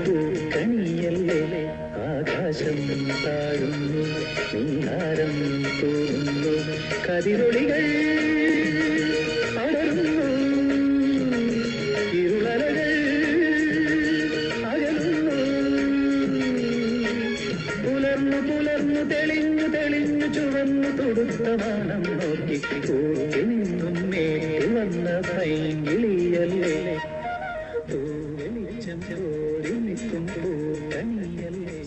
പൂക്കണിയല്ലേ ആകാശം താഴുന്നു നീഹാരം തോന്നുന്നു കതിരൊളികൾ അടരുന്നു ഇരുളലകൾ അകലുന്നു പുലർന്നു പുലർന്നു തെളിഞ്ഞു തെളിഞ്ഞു ചുവന്നു തൊടുത്ത വാനം നോക്കി കൂട്ടി നിന്നും മേൽ വന്ന പൈങ്കിളിയല്ലേ വെളിച്ചം ഓടി നിൽക്കും പൂക്കണിയല്ലേ.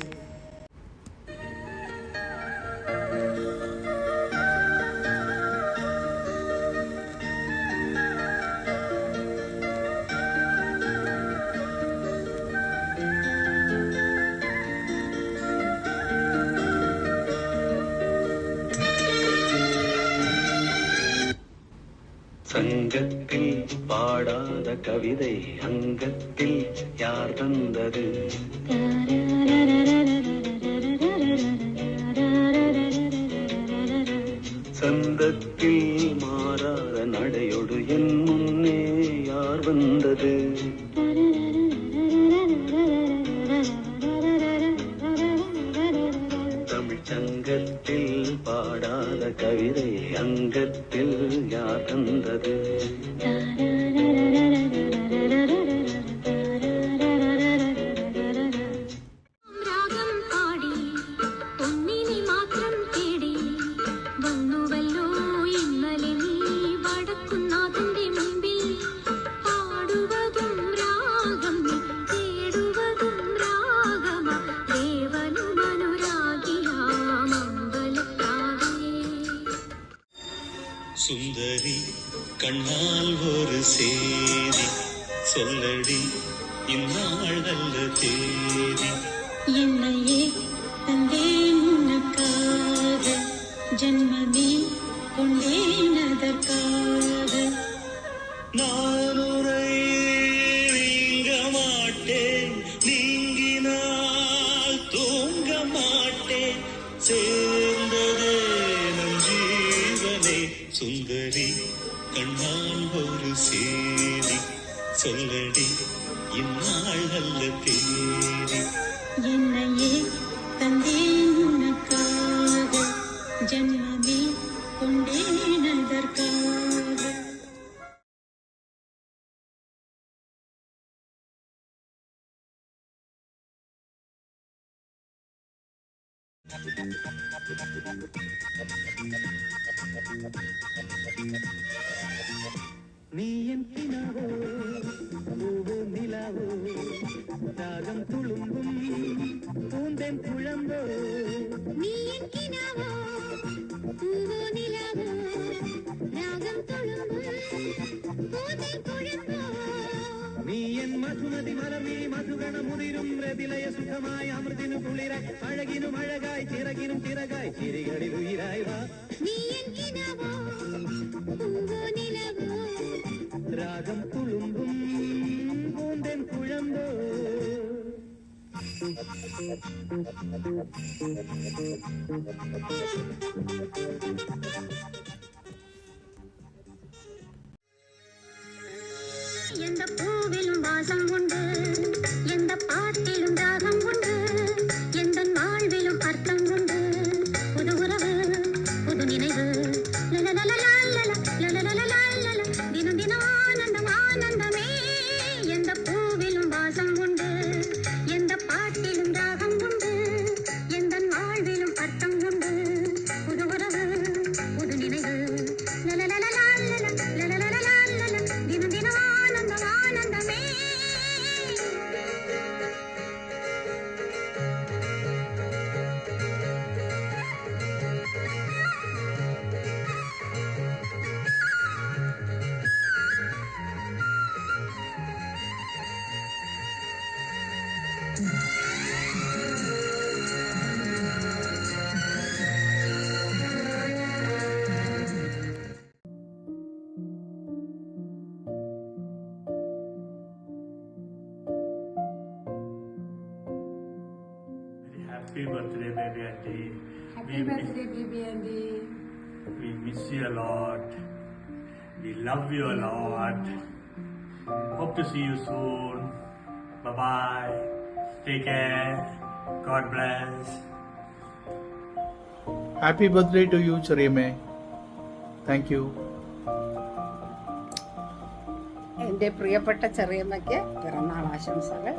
சங்கத்தில் பாடாத கவிதை அங்கத்தில் யார் தந்தது? சந்தத்தில் மாறாத நடையொடு என் முன்னே யார் வந்தது? தமிழ்ச்சங்கத்தில் பாடாத கவிதை அங்கத்தில் யார் தந்தது? சுந்தரி கண்ணால் ஒரு சேதி சொல்லடி இந்நாள் நல்ல தேதி. என்னையே தந்தேன் உனக்காக ஜன்மமே கொண்டேன் அதற்காக. நான் உரை நீங்க மாட்டேன் நீங்கினால் தூங்க மாட்டேன் சேர்ந்ததே நம் ஜீவனே. சுந்தரி கண்ணால் ஒரு சேதி சொல்லடி இந்நாள் நல்ல தேதி. என்னையே தந்தேன் உனக்காக ஜன்மமே கொண்டேன் அதற்காக. നീ എൻ കിനാവോ പൂവോ നിലാവോ രാഗം തുളുമ്പും പൂന്തേൻ കുഴമ്പോ. നീ എൻ കിനാവോ പൂവോ നിലാവോ രാഗം തുളുമ്പും പൂന്തേൻ കുഴമ്പോ. നീ എൻ മധുമതി മലർന്നീ മധുഗണമുതിരും രതിലയ സുഖമായ അമൃതിനു കുളിരായി അഴകിനും അഴകായി ചിറകിനും ചിറകായി ചിരികളിൽ ഉയിരായി വാ. നീ എൻ കിനാവോ പൂവോ നിലാവോ രാഗം തുളുമ്പും പൂന്തേൻ കുഴമ്പോ. எந்த பூவிலும் வாசம் உண்டு எந்த பாட்டிலும் ராகம் உண்டு எந்த வாழ்விலும் அர்த்தம் உண்டு. புது உறவு புது நினைவு தினம் தினம் ஆனந்தம் ஆனந்தமே. எந்த பூவிலும் வாசம் உண்டு எந்த பாட்டிலும் ராகம் உண்டு எந்த வாழ்விலும் அர்த்தம் உண்டு. புது உறவு புது நினைவு தினம் தினம் ஆனந்தம் ஆனந்தமே. Happy birthday, baby auntie. Happy birthday, baby auntie. We miss you a lot. We love you a lot. Hope to see you soon. Bye bye. Take care. God bless. Happy birthday to you, Cheriyame. Thank you. എൻ്റെ പ്രിയപ്പെട്ട ചെറിയമ്മയ്ക്ക് പിറന്നാൾ ആശംസകൾ.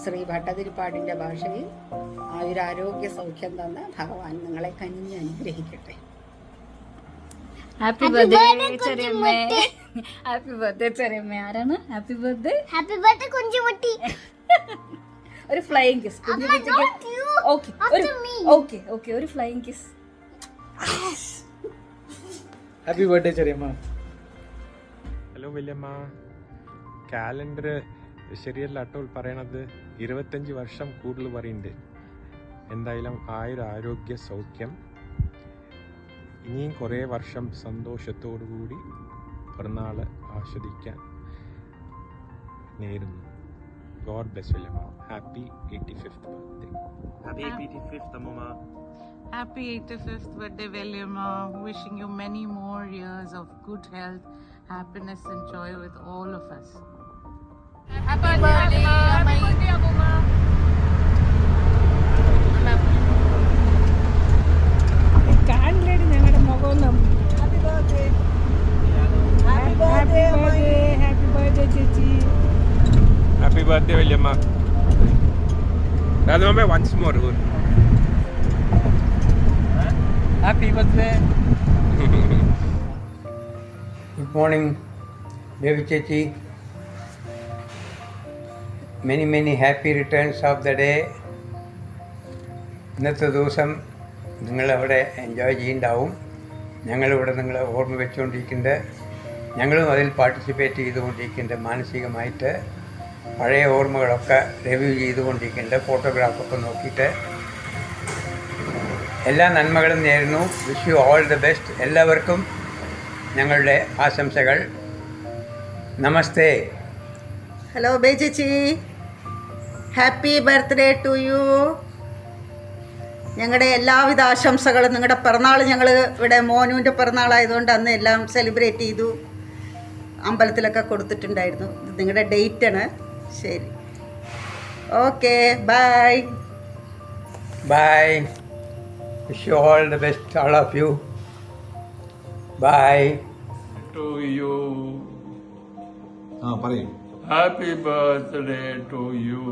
ശ്രീ ഭട്ടതിരിപ്പാടിൻ്റെ ഭാഷയിൽ ആയുരാരോഗ്യ സൗഖ്യം തന്ന് ഭഗവാൻ നിങ്ങളെ കനിഞ്ഞ് അനുഗ്രഹിക്കട്ടെ. ഹാപ്പി ബർത്ത്ഡേ ചെറിയമ്മേ. ഹാപ്പി ബർത്ത്ഡേ ചെറിയമ്മേ. ആരാണ് happy birthday? Happy birthday Kunchumutti. ഒരു ഫ്ലൈയിങ് കിസ് കുഞ്ഞുകുട്ടിക്ക്. ഓക്കെ ഓക്കെ ഓക്കെ ഒരു flying kiss. Happy birthday, Cheriyama. Hello വല്യമ്മ. കാലണ്ടർ ശരിയല്ല കേട്ടോ പറയണത്. 25 വർഷം കൂടുതൽ പറയുന്നുണ്ട്. എന്തായാലും ആരോഗ്യ സൗഖ്യം, ഇനിയും കുറേ വർഷം സന്തോഷത്തോടു കൂടി പിറന്നാൾ ആസ്വദിക്കാൻ നേരുന്നു. ഗോഡ് ബ്ലെസ് വല്യമ്മ. Happy 85th birthday. Happy 85th, Amma. Happy 85th birthday, Vellima. Wishing you many more years of good health, happiness and joy with all of us. Happy birthday, Amma. കാണില്ലേടി ഞങ്ങളുടെ മുഖമൊന്നും. Happy birthday. Happy birthday. Happy birthday ചേച്ചി. Happy birthday വല്യമ്മ. Radhamma once more. Happy birthday. Good morning, Devi Chechi. Many happy returns of the day. ഇന്നത്തെ ദിവസം നിങ്ങളവിടെ enjoy ചെയ്യുന്നുണ്ടാവും. ഞങ്ങളിവിടെ നിങ്ങളെ ഓർമ്മ വെച്ചുകൊണ്ടിരിക്കുന്നുണ്ട്. ഞങ്ങളും അതിൽ പാർട്ടിസിപ്പേറ്റ് ചെയ്തുകൊണ്ടിരിക്കുന്നുണ്ട്. മാനസികമായിട്ട് പഴയ ഓർമ്മകളൊക്കെ റിവ്യൂ ചെയ്തുകൊണ്ടിരിക്കുന്നുണ്ട്. ഫോട്ടോഗ്രാഫൊക്കെ നോക്കിയിട്ട് എല്ലാ നന്മകളും നേരുന്നു. Wish you all the best. എല്ലാവർക്കും ഞങ്ങളുടെ ആശംസകൾ. നമസ്തേ. ഹലോ ബേ ചേച്ചി. Happy birthday to you. ഞങ്ങളുടെ എല്ലാവിധ ആശംസകളും. നിങ്ങളുടെ പിറന്നാൾ ഞങ്ങൾ ഇവിടെ മോനുവിൻ്റെ പിറന്നാളായതുകൊണ്ട് അന്ന് എല്ലാം സെലിബ്രേറ്റ് ചെയ്തു. അമ്പലത്തിലൊക്കെ കൊടുത്തിട്ടുണ്ടായിരുന്നു. ഇത് നിങ്ങളുടെ ഡേറ്റാണ്. ശരി, okay, bye. Bye. Wish you all the best, all of you. Bye. To you. പറയൂ. Happy birthday to you.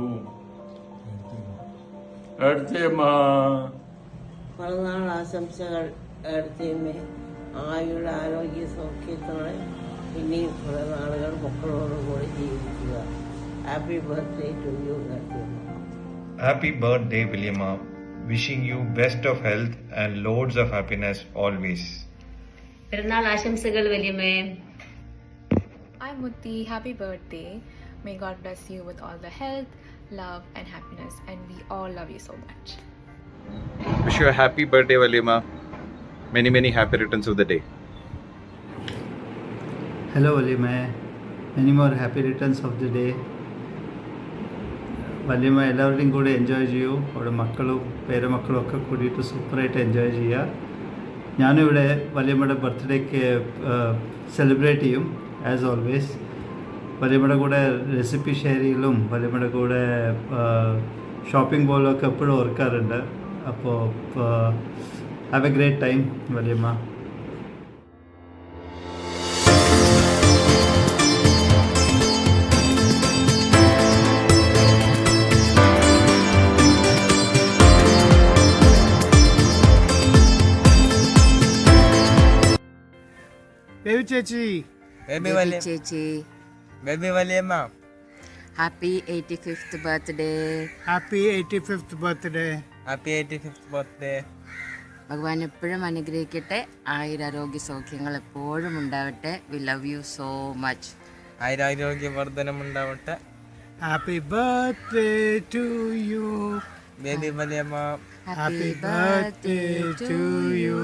എടുത്തേമ്മ. പിറന്നാൾ ആശംസകൾ എടുത്തേമ്മേ. ആയുള്ള ആരോഗ്യ സൗഖ്യത്തോടെ ഇനിയും കുറേ നാളുകൾ മക്കളോടുകൂടി ജീവിക്കുക. ഹാപ്പി ബർത്ത്ഡേ ടു യു എടുത്തേമ്മ. Happy birthday, Williamma. Wishing you best of health and loads of happiness always. പിറന്നാൾ ആശംസകൾ വലിയമ്മേ. Hi Mutti, happy birthday. May God bless you with all the health, love and happiness, and we all love you so much. Wish you a happy birthday, Vallima. Many happy returns of the day. Hello, Vallima. Many more happy returns of the day. വല്യമ്മ എല്ലാവരുടെയും കൂടെ enjoy ചെയ്യൂ. അവിടെ മക്കളും പേരമക്കളും ഒക്കെ കൂടിയിട്ട് സൂപ്പറായിട്ട് enjoy ചെയ്യുക. ഞാനിവിടെ വല്യമ്മയുടെ ബർത്ത്ഡേക്ക് സെലിബ്രേറ്റ് ചെയ്യും ആസ് ഓൾവേസ്. വല്യമ്മയുടെ കൂടെ റെസിപ്പി ഷെയർ ചെയ്യലും വല്യമ്മയുടെ കൂടെ ഷോപ്പിംഗ് പോലൊക്കെ എപ്പോഴും ഓർക്കാറുണ്ട്. അപ്പോൾ ഹാവ് എ ഗ്രേറ്റ് ടൈം വല്യമ്മ. ബേബി ചേച്ചി. ചേച്ചി. ബേബി വല്യമ്മ. Happy 85th birthday. Happy 85th birthday. Happy 85th birthday. ഭഗവാൻ എപ്പോഴും അനുഗ്രഹിക്കട്ടെ. ആയുരാരോഗ്യ സൗഖ്യങ്ങൾ എപ്പോഴും ഉണ്ടാവട്ടെ. We love you so much. ആയുരാരോഗ്യ വർധനം ഉണ്ടാവട്ടെ. Happy birthday to you Baby വല്യമ്മ. Happy birthday to you.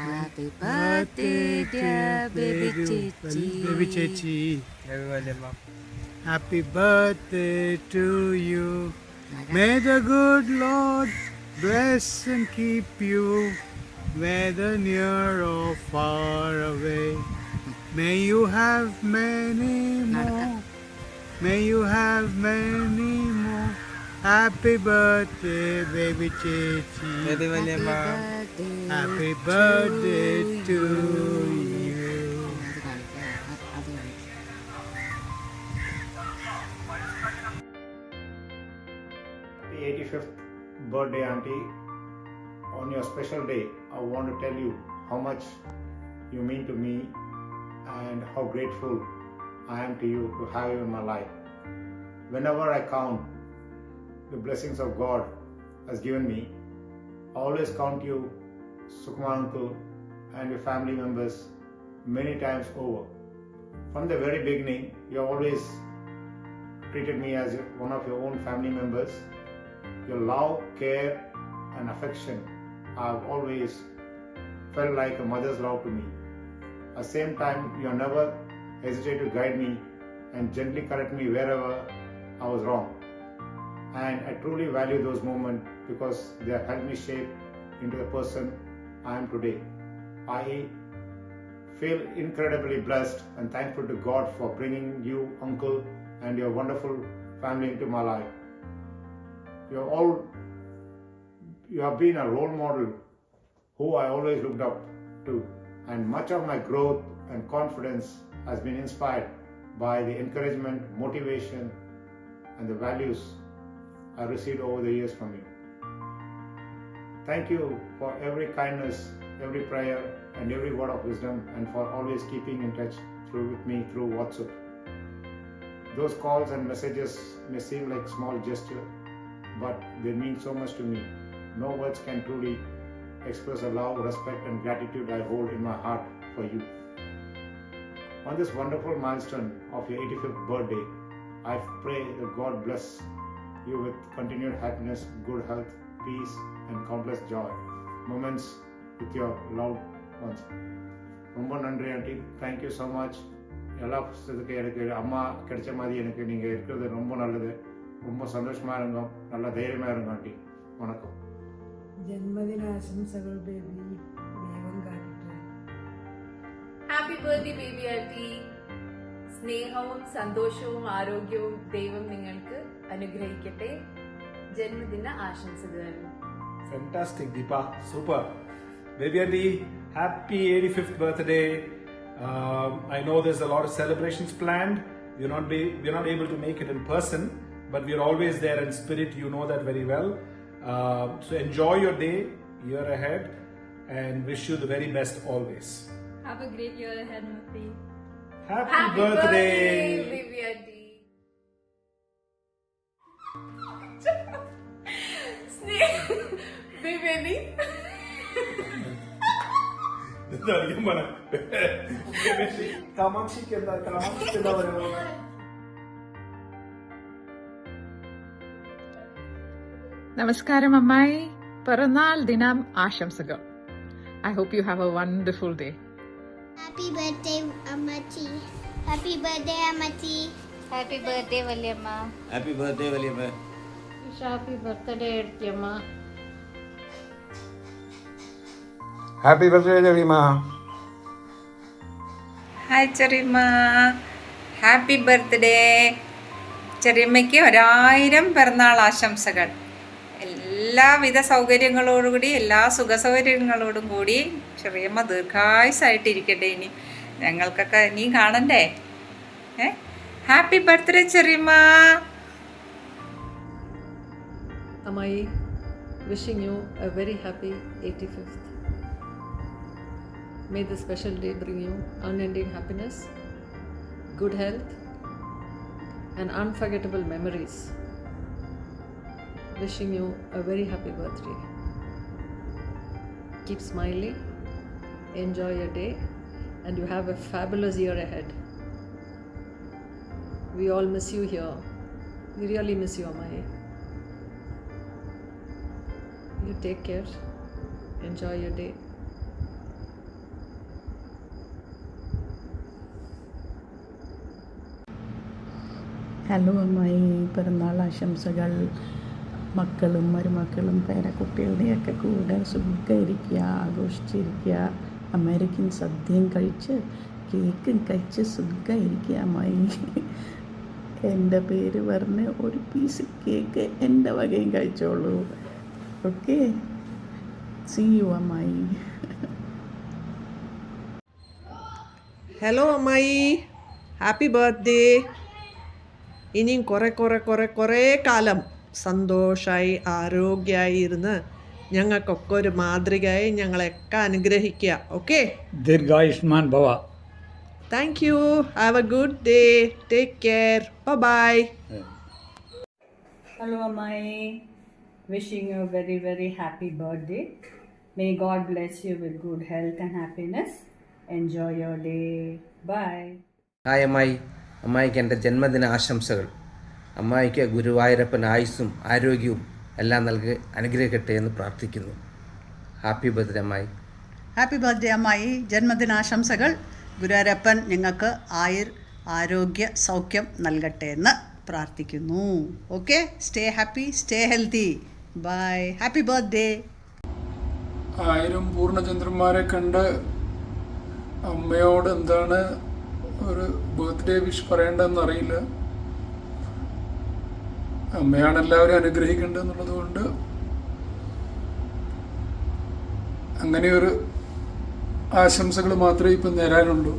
Happy birthday, dear baby Chechi. Baby Chechi. Baby Valliyamma. Happy birthday to you. May the good Lord bless and keep you, whether near or far away. May you have many more. May you have many more Happy birthday, baby ചേച്ചി. Happy birthday to you. Happy 85th birthday, Auntie. On your special day, I want to tell you how much you mean to me and how grateful I am to you to have you in my life. Whenever I count the blessings of God has given me, I always count you, Sukumar uncle, and your family members many times over. From the very beginning, you always treated me as one of your own family members. Your love, care, and affection have always felt like a mother's love to me. At the same time, you never hesitate to guide me and gently correct me wherever I was wrong. And I truly value those moments because they have helped me shape into the person I am today. I feel incredibly blessed and thankful to God for bringing you, uncle, and your wonderful family into my life. You have been a role model who I always looked up to, and much of my growth and confidence has been inspired by the encouragement, motivation, and the values I received over the years from you. Thank you for every kindness, every prayer, and every word of wisdom, and for always keeping in touch with me through WhatsApp. Those calls and messages may seem like small gesture, but they mean so much to me. No words can truly express the love, respect, and gratitude I hold in my heart for you. On this wonderful milestone of your 85th birthday, I pray that God bless you with continued happiness, good health, peace, and countless joy moments with your loved ones. ரொம்ப நன்றி aunty, thank you so much. எல்லா புஸ்தகத்துக்கு எனக்கு அம்மா கிடைச்ச மாதிரி எனக்கு நீங்கள் இருக்கிறது ரொம்ப நல்லது. ரொம்ப சந்தோஷமாக இருங்க, நல்லா தைரியமாக இருங்க ஆண்டி. வணக்கம். ജന്മദിന ആശംസകൾ ബേബി, ദൈവം കാക്കട്ടെ. Happy birthday baby aunty. സ്നേഹവും സന്തോഷവും ആരോഗ്യവും ദൈവം നിങ്ങൾക്ക് അനുഗ്രഹിക്കട്ടെ. ജന്മദിന ആശംസകൾ. Fantastic, Deepa. Super. Baby Auntie, happy 85th birthday. I know there's a lot of celebrations planned. We're not able to make it in person, but we're always there in spirit. You know that very well. So enjoy your day, year ahead, and wish you the very best always. Have a great year ahead, Mutti. Happy birthday, baby auntie. Baby auntie. Namaskaram Ammai. Piranal Dinam Ashamsagal. I hope you have a wonderful day. Happy birthday, Amati. Happy birthday, Amati. Happy birthday, Valiamma. Happy birthday, Valiamma. Happy birthday, Valiamma. Happy birthday, Valiamma. Hi ചെറിയമ്മ, happy birthday. ചെറിയമ്മയ്ക്ക് 1000 പിറന്നാൾ ആശംസകൾ. എല്ലാവിധ സൗകര്യങ്ങളോടുകൂടി, എല്ലാ സുഖസൗകര്യങ്ങളോടും കൂടി ചെറിയമ്മ ദീർഘായുസ്സായിട്ടിരിക്കട്ടെ. ഇനി ഞങ്ങൾക്കൊക്കെ നീ കാണണ്ടേ. ഹാപ്പി ബർത്ത്ഡേ ചെറിയമ്മ. Amai, wishing you a very happy 85th. May this special day bring you unending happiness, good health, and unforgettable memories. Wishing you a very happy birthday. Keep smiling, enjoy your day, and you have a fabulous year ahead. We all miss you here. We really miss you, Amai. You take care. Enjoy your day. Hello അമ്മായി, പിറന്നാൾ ആശംസകൾ. മക്കളും മരുമക്കളും പേരക്കുട്ടികളുടെയൊക്കെ കൂടെ സുഖമായിരിക്കുക, ആഘോഷിച്ചിരിക്കുക. American സദ്യയും കഴിച്ച് കേക്കും കഴിച്ച് സുഖമായിരിക്കുക അമ്മായി. എൻ്റെ പേര് പറഞ്ഞ് ഒരു പീസ് കേക്ക് എൻ്റെ വകയും കഴിച്ചോളൂ. ഓക്കെ, സീ യു അമ്മായി. ഹലോ അമ്മായി, ഹാപ്പി ബർത്ത്ഡേ. ഇനിയും കുറേ കാലം സന്തോഷമായി ആരോഗ്യമായി ഇരുന്ന് ഞങ്ങൾക്കൊക്കെ ഒരു മാതൃകയായി ഞങ്ങളെയൊക്കെ അനുഗ്രഹിക്കുക. ഓക്കെ, ദീർഘായുഷ്മാൻ ഭവ. Thank you. Have a good day. Take care. Bye. Hello Amai, wishing you a very very happy birthday. May God bless you with good health and happiness. Enjoy your day. Bye. Hi അമ്മായി. അമ്മായിക്ക് എൻ്റെ ജന്മദിന ആശംസകൾ. അമ്മായിക്ക് ഗുരുവായൂരപ്പൻ ആയുസ്സും ആരോഗ്യവും എല്ലാം നൽകി അനുഗ്രഹിക്കട്ടെ എന്ന് പ്രാർത്ഥിക്കുന്നു. ഹാപ്പി ബർത്ത്ഡേ അമ്മായി. ഹാപ്പി ബർത്ത്ഡേ അമ്മായി. ജന്മദിനാശംസകൾ. ഗുരുവായൂരപ്പൻ നിങ്ങൾക്ക് ആരോഗ്യ സൗഖ്യം നൽകട്ടെ എന്ന് പ്രാർത്ഥിക്കുന്നു. Okay, stay happy, stay healthy. Bye. Happy birthday. 1000 പൂർണ്ണചന്ദ്രന്മാരെ കണ്ട് അമ്മയോട് എന്താണ് ഒരു ബർത്ത്ഡേ വിഷ് പറയേണ്ടതെന്ന് അറിയില്ല. അമ്മയാണ് എല്ലാവരും അനുഗ്രഹിക്കേണ്ടതെന്നുള്ളത് കൊണ്ട് അങ്ങനെയൊരു ആശംസകൾ മാത്രമേ ഇപ്പം നേരാനുള്ളൂ.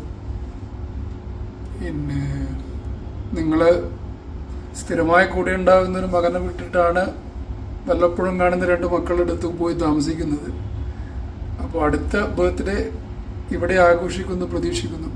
പിന്നെ നിങ്ങൾ സ്ഥിരമായി കൂടെ ഉണ്ടാകുന്നൊരു മകനെ വിട്ടിട്ടാണ് വല്ലപ്പോഴും കാണുന്ന 2 മക്കളുടെ അടുത്ത് പോയി താമസിക്കുന്നത്. അപ്പോൾ അടുത്ത ബർത്ത്ഡേ ഇവിടെ ആഘോഷിക്കുമെന്ന് പ്രതീക്ഷിക്കുന്നു.